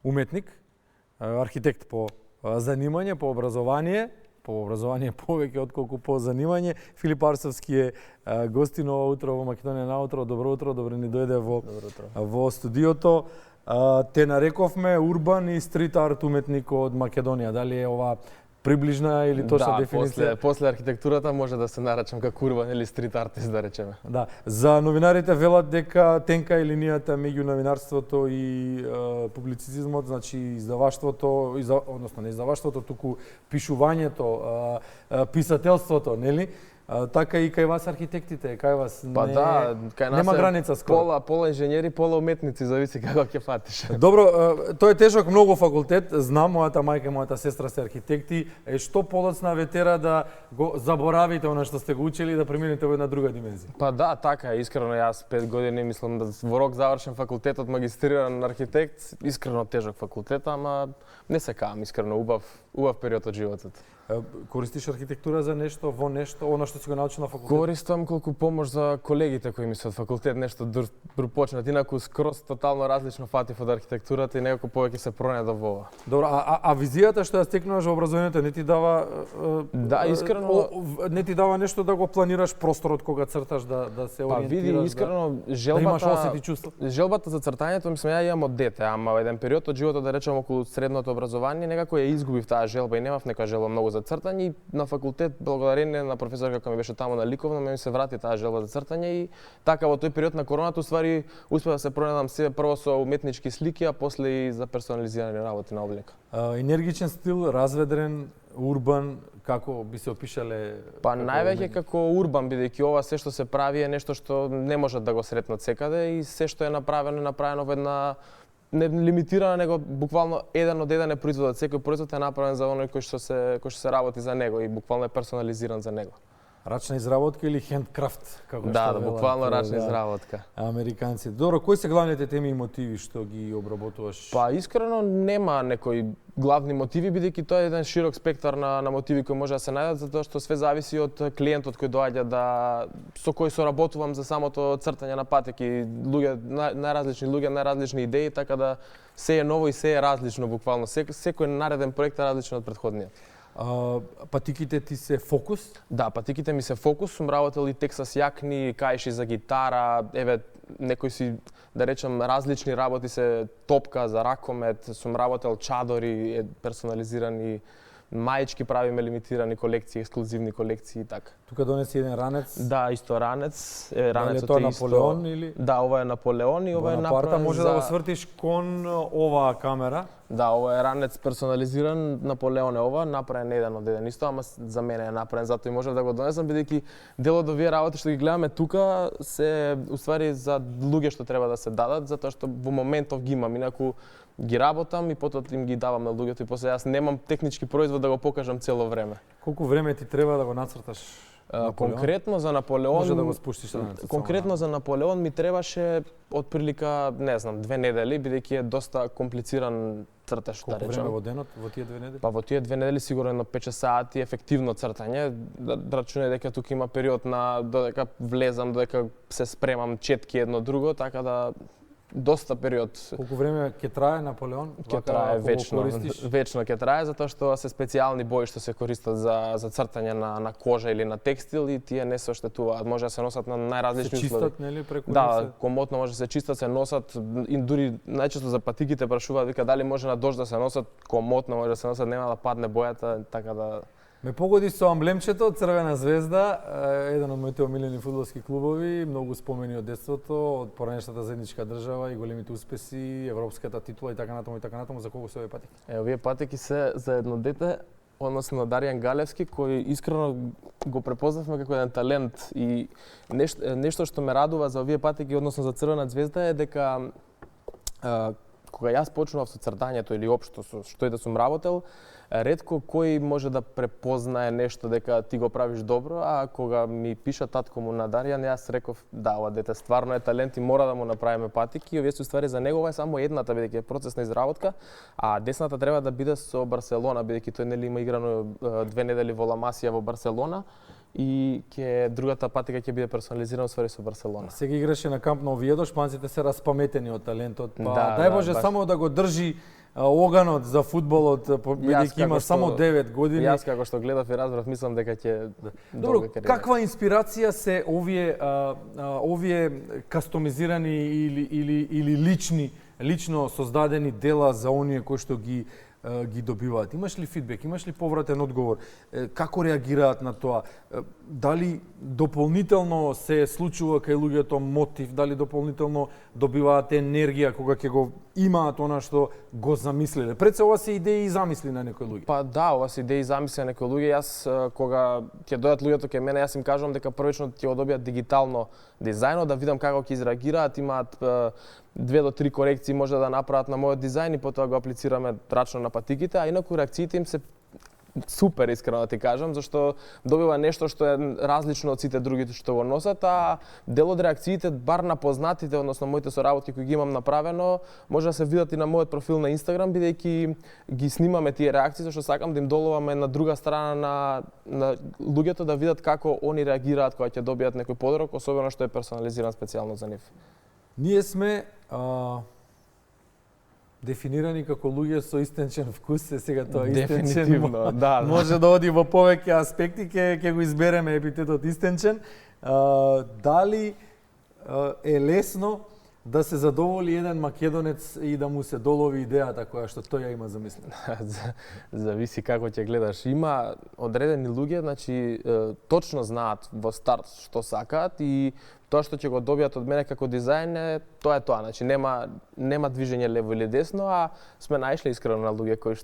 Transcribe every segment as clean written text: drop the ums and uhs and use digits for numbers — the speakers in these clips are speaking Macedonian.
уметник, архитект по занимање, по образование повеќе отколку по занимање. Филип Арсовски е гостин ова утро во Македонија на утро. Добро утро, добро ни дојде во студиото. Те нарековме урбан и стрит арт уметник од Македонија. Дали е ова приближна или точна дефиниција? После архитектурата може да се наречам како урбан или стрит артист, да речеме. Да. За новинарите велат дека тенка е линијата меѓу новинарството и публицизмот, значи издаваштвото, односно не издаваштвото, туку пишувањето, писателството, нели? Така и кај вас архитектите, кај вас кај нас нема граница скоро. Пола инженери, пола уметници, зависи како ќе фатиш. Добро, тој е тежок многу факултет, знам, мојата мајка и мојата сестра се архитекти. Што подоцна ве тера да го заборавите она што сте го учели и да преминете во една друга димензија? Така е, искрено јас 5 години мислам да во рок завршен факултетот магистриран архитект, искрено тежок факултет, ама не се каам, искрено убав период од животот. Користиш архитектура за нешто, во нешто, она што си го научил на факултет? Користам колку помош за колегите кои ми се од факултет нешто почнат, инаку скроз тотално различно фатив од архитектурата и некако повеќе се пронедов во ова. Добро, а визијата што ја стекнуваш во образованието не ти дава искрено не ти дава нешто да го планираш просторот кога црташ да се ориентираш? Види, искрено да имаш осети чувства. Желбата за цртањето мислам ја имам од дете, ама во еден период од животот, да речем околу средното образование, некако ја изгубив таа желба и немав нека желба многу за цртање и на факултет благодарение на професорка која ми беше таму на ликовно ми се врати таа желба за цртање и така во тој период на короната уствари успеа да се пронедам себе прво со уметнички слики, а после и за персонализирани работи на облека. Енергичен стил, разведрен, урбан, како би се опишале? Највеќе како урбан, бидејќи ова се што се прави е нешто што не можат да го сретнат секаде и се што е направено во една не лимитирана, него буквално еден од еден е производот. Секој производ е направен за оној кој што се работи за него и буквално е персонализиран за него. Рачна изработка или хендкрафт, како што велат? Буквално рачна изработка. Американци. Добро, кои се главните теми и мотиви што ги обработуваш? Искрено нема некои главни мотиви, бидејќи тоа е еден широк спектар на мотиви кои може да се најдат, затоа што све зависи од клиентот кој доаѓа со кој соработувам за самото цртање на патеки, најразлични луѓе, најразлични идеи, така да се е ново и се е различно буквално. Секој нареден проект е различен од претходниот. Патиките ти се фокус? Да, патиките ми се фокус, сум работел и тексас јакни, каиши за гитара, некои си, да речем, различни работи се топка за ракомет, сум работел чадори, персонализирани, маички правиме лимитирани колекции, ексклузивни колекции и така. Тука донеси еден ранец? Да, исто ранец. Ранецот е Наполеон или? Да, ова е Наполеон и ова е направен може да го свртиш кон оваа камера? Да, ова е ранец персонализиран, Наполеон е ова, направен еден од еден исто, ама за мене е направен, затоа и можев да го донесам, бидејќи дел од овие работи што ги гледаме тука се уствари за луѓе што треба да се дадат, затоа што во моментов ги имам, инаку ги работам и потоа им ги давам на луѓето и после јас немам технички производ да го покажам цело време. Колку време ти треба да го нацрташ? Конкретно за Наполеон, може да го спуштиш ранецот. Конкретно за Наполеон ми требаше отприлика, не знам, 2 недели, бидејќи е доста комплициран цртеж, да речем. Колку време во денот, во тие 2 недели? Во тие 2 недели сигурно едно 5 сати ефективно цртање. Рачунај дека тука има период на додека влезам, додека се спремам четки едно друго, така да доста период. Колку време ќе трае Наполеон? Ќе трае вечно ќе трае, затоа што се специјални бои што се користат за цртање на кожа или на текстил и тие не се оштетуваат. Може да се носат на најразлични услови. Се чистат, нели, преку Да, комотно може да се чистат, се носат и дури најчесто за патиките прашуваат вика дали може на дожд да се носат, комотно може да се носат, нема да падне бојата, така да. Ме погоди со амблемчето Црвена звезда, еден од моите омилени фудбалски клубови, многу спомени од детството, од поранешната заедничка држава и големите успеси, европската титула и така натаму, за кого се овие патеки? Овие патеки се за едно дете, односно Даријан Галевски, кој искрено го препознавме како еден талент и нешто што ме радува за овие патеки, односно за Црвена звезда е дека кога јас почнував со цртањето или општо со што и да сум работел, ретко кој може да препознае нешто дека ти го правиш добро, а кога ми пиша татко му на Даријан, јас реков да, ова дете стварно е талент и мора да му направиме патики. Овие се уствари за него, ова е само едната, бидејќи е процес на изработка, а десната треба да биде со Барселона, бидејќи тој нели има играно 2 недели во Ла Масија во Барселона. И другата патика ќе биде персонализирана ствари со Барселона. Сега играше на Камп Ново Овиедо, шпанците се распаметени од талентот, дај Боже само да го држи оганот за фудбалот, бидејќи има само 9 години. Јас како што гледав и разбрав, мислам дека ќе Добро, каква инспирација се овие кастомизирани или лично создадени дела за оние кои што ги добиваат? Имаш ли фидбек, имаш ли повратен одговор? Како реагираат на тоа? Дали дополнително се случува кај луѓето мотив, дали дополнително добиваат енергија кога ќе го имаат она што го замислиле? Пред се ова се идеи и замисли на некои луѓе. Па да, ова се идеи и замисли на некои луѓе. Јас кога ќе дојдат луѓето кај мене, јас им кажувам дека првично ќе го добијат дигитално дизајнот, да видам како ќе изреагираат, имаат 2 до 3 корекции може да направат на мојот дизајн и потоа го аплицираме рачно на патиките, а инаку реакциите им се супер, искрено да ти кажам, зашто добива нешто што е различно од сите другите што го носат, а дел од реакциите, бар на познатите, односно моите соработки кои ги имам направено, може да се видат и на мојот профил на Инстаграм, бидејќи ги снимаме тие реакции, зашто сакам да им доловаме на друга страна на луѓето да видат како они реагираат кога ќе добијат некој подарок, особено што е персонализиран специјално за нив. Ние сме дефинирани како луѓе со истенчен вкус, сега тоа истенчен Дефинитивно, да. може да оди во повеќе аспекти, ќе го избереме епитетот истенчен. Дали е лесно да се задоволи еден македонец и да му се долови идејата која што тој ја има замислена? Зависи како ќе гледаш. Има одредени луѓе, значи точно знаат во старт што сакаат и тоа што ќе го добијат од мене како дизајн е тоа. Значи нема движење лево или десно, а сме најшли искрено на луѓе кои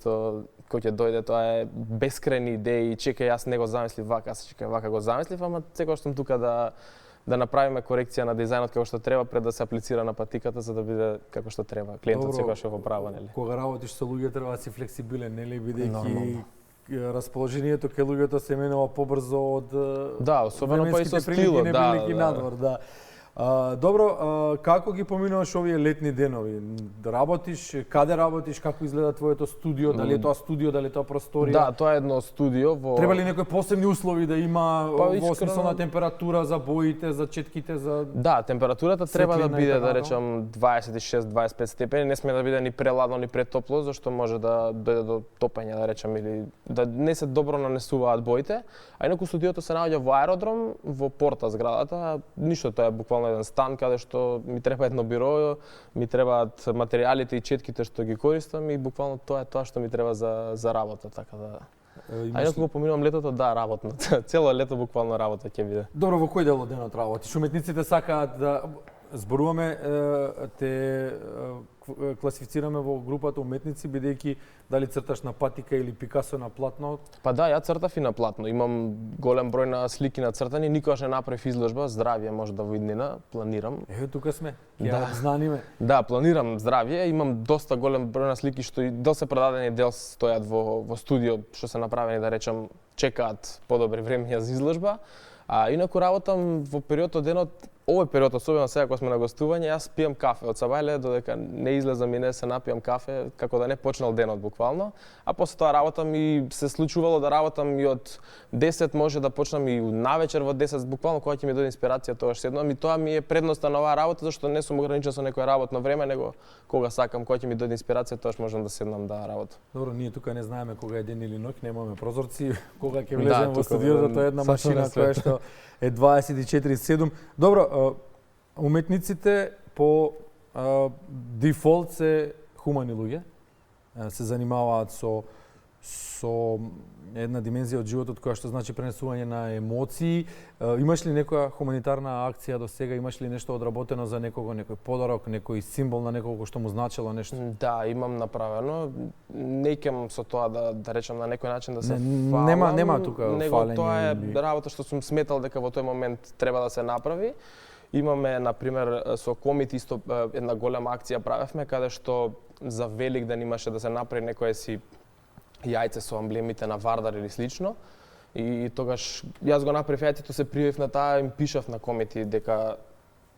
ќе дојде, тоа е бескрајни идеи, чекај јас не го замислив вака, чекај вака го замислив, ама секогаш сум тука да направиме корекција на дизајнот како што треба пред да се аплицира на патиката за да биде како што треба. Клиентот секогаш е во право, нели? Кога работиш со луѓе треба да си флексибилен, нели, бидејќи расположението кај луѓето се менува побрзо од да, особено па и со стилот, да. Добро, како ги поминуваш овие летни денови? Работиш, каде работиш, како изгледа твоето студио, дали е тоа студио, дали е тоа просторија? Да, тоа е едно студио во... Треба ли некои посебни услови да има во смисла на температура за боите, за четките, за... Да, температурата треба да биде, да така речам, 26-25 степени, не сме да биде ни преладно, ни претопло, зашто може да дојде до топење, да речам, или да не се добро нанесуваат боите. А инаку студиото се наоѓа во аеродром, во порта зградата, ништо, тоа е буквално еден стан каде што ми треба едно биро, ми требаат материјалите и четките што ги користам и буквално тоа е тоа што ми треба за работа, така да. А инаку го поминувам летото, да, работно. Цело лето буквално работа ќе биде. Добро, во кој дел од денот работиш? Уметниците сакаат да зборуваме, те класифицираме во групата уметници, бидејќи дали црташ на патика или Пикасо на платно? Па да, ја цртав и на платно. Имам голем број на слики нацртани, никогаш не направив изложба, здравје може да во иднина, планирам. Тука сме, ја знаниме. Да, планирам здравје, имам доста голем број на слики што и дел се продадени, дел стојат во студио, што се направени, да речам, чекаат подобри времења за изложба. А инаку работам во период од денот, овој период, особено сега кога сме на гостување, јас пијам кафе од сабајле додека не излезам и не се напијам кафе, како да не почнал денот буквално. А после тоа работам и се случувало да работам и од 10, може да почнам и навечер во 10, буквално кога ќе ми дојде инспирација, тогаш седнам и тоа ми е предноста на оваа работа, зашто не сум ограничен со некое работно време, него кога сакам, кога ќе ми дојде инспирација, тогаш можам да седнам да работам. Добро, ние тука не знаеме кога е ден или ноќ, немаме прозорци, кога ќе влеземе во студиото, тоа е една машина која што е 24/7. Добро, уметниците по дефолт се хумани луѓе, се занимаваат со една димензија од животот која што значи пренесување на емоции. Имаш ли некоја хуманитарна акција до сега? Имаш ли нешто одработено за некого, некој подарок, некој символ на некого што му значело нешто? Да, имам направено. Не икем со тоа да речам на некој начин да се фалам. Нема тука фалење. Тоа е работа што сум сметал дека во тој момент треба да се направи. Имаме, например, со Комит исто една голема акција правевме, каде што за Великден имаше да се направи некое си јајце со амблемите на Вардар или слично. И тогаш јас го направив јајцето, се пријавив на таа, им пишав на Комити дека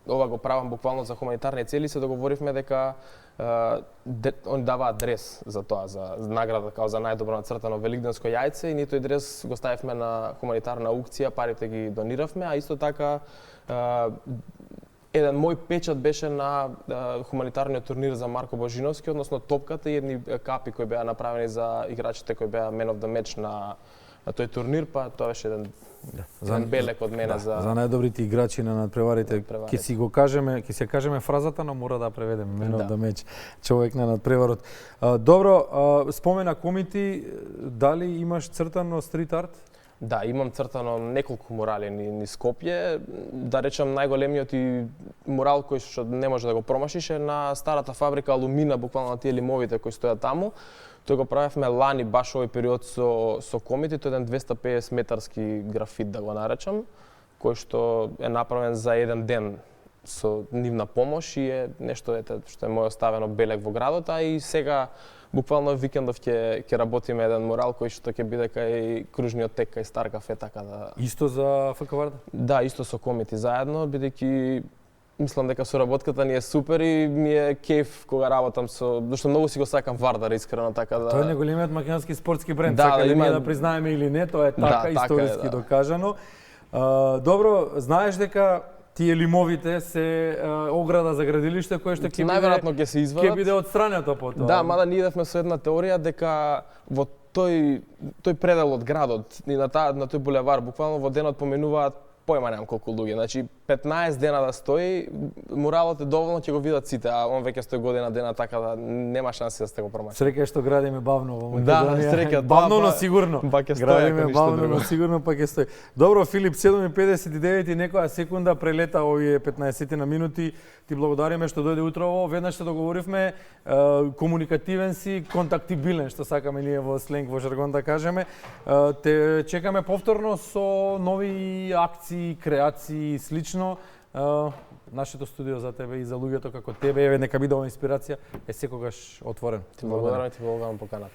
ова го правам буквално за хуманитарни цели, се договоривме дека они даваат дрес за тоа, за награда као за најдобро нацртано великденско јајце и ние тој дрес го ставивме на хуманитарна аукција, парите ги дониравме, а исто така еден мој печат беше на хуманитарниот турнир за Марко Божиновски, односно топката и едни капи кои беа направени за играчите кои беа Men of the Match на тој турнир, па тоа беше еден белек од мене за најдобрите играчи на надпреварите. Ќе си го кажеме, ќе се кажеме фразата, но мора да преведеме Men of the Match, човек на надпреварот. Добро, спомена комити, дали имаш цртано стрит арт? Да, имам цртано неколку мурали ни Скопје. Да речам, најголемиот и мурал кој што не може да го промашиш е на старата фабрика Алумина, буквално на тие лимовите кои стојат таму. Тој го правевме лани, баш овој период со комити, тој еден 250 метарски графит, да го наречам, кој што е направен за еден ден со нивна помош и е нешто што е мој оставено белег во градот, а и сега буквално викендов ќе работиме еден мурал кој што ќе биде кај кружниот тек кај Стар кафе, така да. Исто за ФК Вардар? Да, исто со комити заедно, бидејќи мислам дека соработката ни е супер и ми е кеф кога работам зашто многу си го сакам Вардар искрено, така да. Тоа е неголемиот македонски спортски бренд, да, сака има... ние да признаеме или не, тоа е така, историски докажано. Добро, знаеш дека тие лимовите се ограда за градилиште кое што ќе најверојатно ќе се извадат. Ќе биде отстрането потоа. Да, мада ние идевме со една теорија дека во тој предел од градот и на тој булевар буквално во денот поменуваат појма немам колку луѓе. Значи 15 дена да стои, муралот е доволно, ќе го видат сите, а он веќе стои година дена, така да нема шанси да сте го промашите. Среќа што градиме бавно во Македонија. Да, среќа, бавно, но сигурно. Па ќе стои, градиме бавно, но сигурно па ќе стои. Добро, Филип, 7:59 и некоја секунда прелета овие 15 на минути. Ти благодариме што дојде утрово. Веднаш што договоривме, комуникативен си, контактибилен, што сакаме ние во сленг, во жаргон да кажеме. Те чекаме повторно со нови акции, креации и слично. Нашето студио за тебе и за луѓето како тебе, еве нека биде ова инспирација, е секогаш отворен. Ти благодарам поканата.